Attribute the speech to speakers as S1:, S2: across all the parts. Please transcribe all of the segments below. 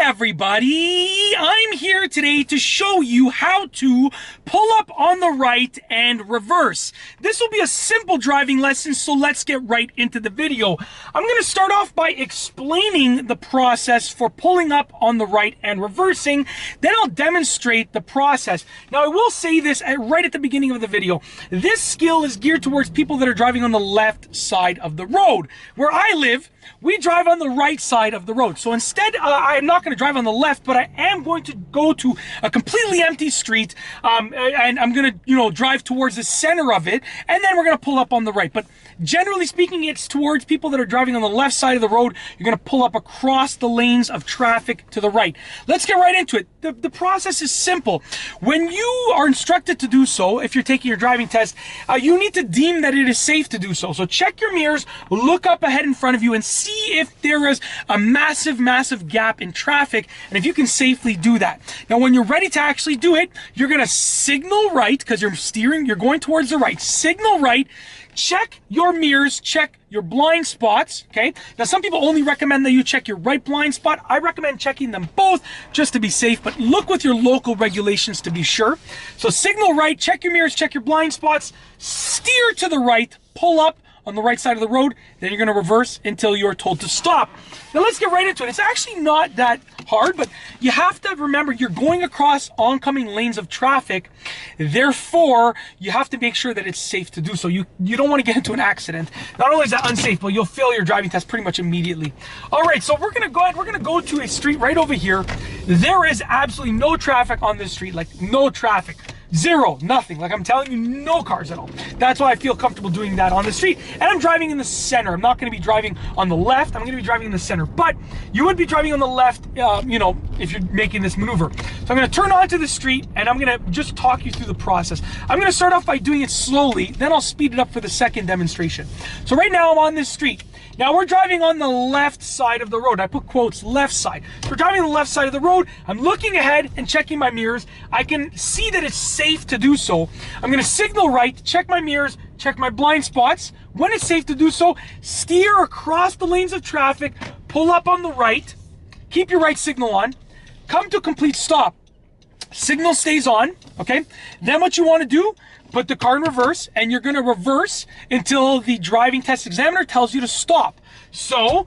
S1: everybody, I'm here today to show you how to pull up on the right and reverse. This will be a simple driving lesson, so let's get right into the video. I'm going to start off by explaining the process for pulling up on the right and reversing, then I'll demonstrate the process. Now I will say this right at the beginning of the video, this skill is geared towards people that are driving on the left side of the road. Where I live, we drive on the right side of the road. So instead, I'm not going to drive on the left, but I am going to go to a completely empty street, and I'm going to, drive towards the center of it, and then we're going to pull up on the right. But generally speaking, it's towards people that are driving on the left side of the road. You're going to pull up across the lanes of traffic to the right. Let's get right into it. The process is simple. When you are instructed to do so, if you're taking your driving test, you need to deem that it is safe to do so. So check your mirrors, look up ahead in front of you, and see if there is a massive gap in traffic, and if you can safely do that. Now, when you're ready to actually do it, you're going to signal right, because you're going towards the right. Signal right, check your mirrors, check your blind spots, okay? Now, some people only recommend that you check your right blind spot. I recommend checking them both just to be safe, but look with your local regulations to be sure. So signal right, check your mirrors, check your blind spots, steer to the right, pull up on the right side of the road, then you're going to reverse until you're told to stop. Now let's get right into it. It's actually not that hard, but you have to remember you're going across oncoming lanes of traffic. Therefore, you have to make sure that it's safe to do so. You don't want to get into an accident. Not only is that unsafe, but you'll fail your driving test pretty much immediately. All right, so we're going to go ahead. We're going to go to a street right over here. There is absolutely no traffic on this street, like no traffic. Zero, nothing. Like I'm telling you, no cars at all. That's why I feel comfortable doing that on the street. And I'm driving in the center. I'm not going to be driving on the left. I'm going to be driving in the center. But you would be driving on the left, if you're making this maneuver. So I'm going to turn onto the street and I'm going to just talk you through the process. I'm going to start off by doing it slowly. Then I'll speed it up for the second demonstration. So right now I'm on this street. Now we're driving on the left side of the road. I put quotes, left side. So we're driving on the left side of the road. I'm looking ahead and checking my mirrors. I can see that it's safe to do so. I'm going to signal right, check my mirrors, check my blind spots. When it's safe to do so, steer across the lanes of traffic, pull up on the right, keep your right signal on, come to a complete stop. Signal stays on, okay? Then what you want to do, put the car in reverse, and you're going to reverse until the driving test examiner tells you to stop. So,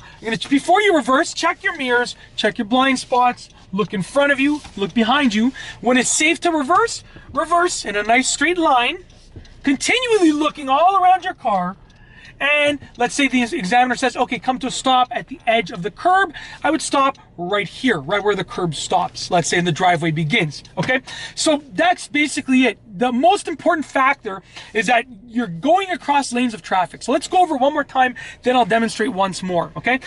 S1: before you reverse, check your mirrors, check your blind spots, look in front of you, look behind you. When it's safe to reverse, reverse in a nice straight line, continually looking all around your car. And let's say the examiner says, okay, come to a stop at the edge of the curb. I would stop right here, right where the curb stops, let's say, and the driveway begins, okay? So that's basically it. The most important factor is that you're going across lanes of traffic. So let's go over one more time, then I'll demonstrate once more, okay?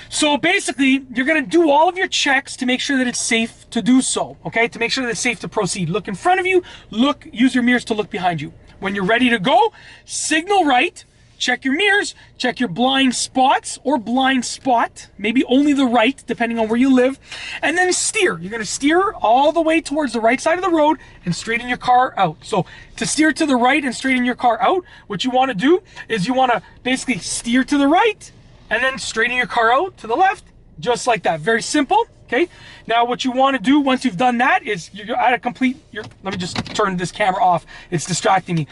S1: So basically, you're gonna do all of your checks to make sure that it's safe to do so, okay? To make sure that it's safe to proceed. Look in front of you, use your mirrors to look behind you. When you're ready to go, signal right, check your mirrors, check your blind spots or blind spot, maybe only the right, depending on where you live, and then steer. You're going to steer all the way towards the right side of the road and straighten your car out. So to steer to the right and straighten your car out, what you want to do is you want to basically steer to the right and then straighten your car out to the left, just like that. Very simple. Okay, now what you want to do once you've done that is you're at a complete, let me just turn this camera off, it's distracting me.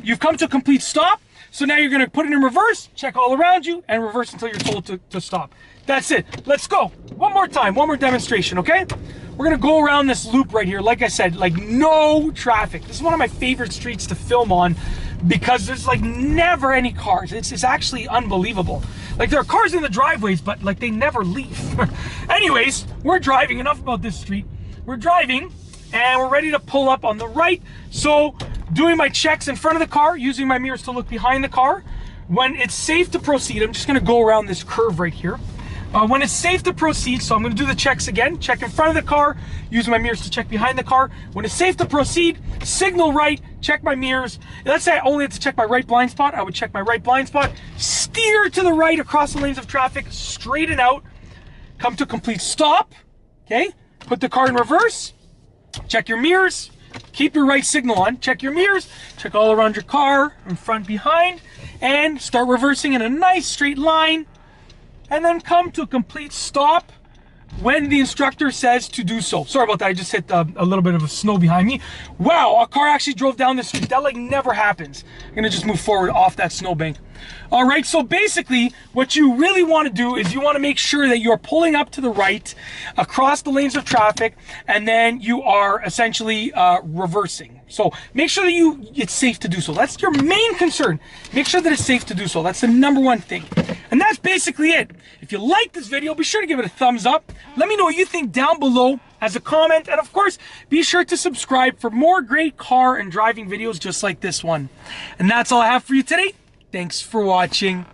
S1: You've come to a complete stop, so now you're going to put it in reverse, check all around you, and reverse until you're told to stop. That's it. Let's go. One more time, one more demonstration, okay? We're going to go around this loop right here, like I said, like no traffic. This is one of my favorite streets to film on because there's like never any cars. It's actually unbelievable. Like there are cars in the driveways, but like they never leave. Anyways, we're driving, enough about this street. We're driving and we're ready to pull up on the right. So doing my checks in front of the car, using my mirrors to look behind the car. When it's safe to proceed, I'm just gonna go around this curve right here. When it's safe to proceed, so I'm going to do the checks again. Check in front of the car, use my mirrors to check behind the car. When it's safe to proceed, signal right, check my mirrors. Let's say I only have to check my right blind spot. I would check my right blind spot, steer to the right across the lanes of traffic, straighten out, come to a complete stop, okay? Put the car in reverse, check your mirrors, keep your right signal on, check your mirrors, check all around your car, in front, behind, and start reversing in a nice straight line. And then come to a complete stop when the instructor says to do so. Sorry about that, I just hit a little bit of snow behind me. Wow, a car actually drove down the street. That like never happens. I'm gonna just move forward off that snowbank. All right, so basically what you really want to do is you want to make sure that you're pulling up to the right across the lanes of traffic, and then you are essentially reversing. So make sure that it's safe to do so. That's your main concern. Make sure that it's safe to do so. That's the #1 thing. And that's basically it. If you like this video, be sure to give it a thumbs up. Let me know what you think down below as a comment. And of course, be sure to subscribe for more great car and driving videos just like this one. And that's all I have for you today. Thanks for watching.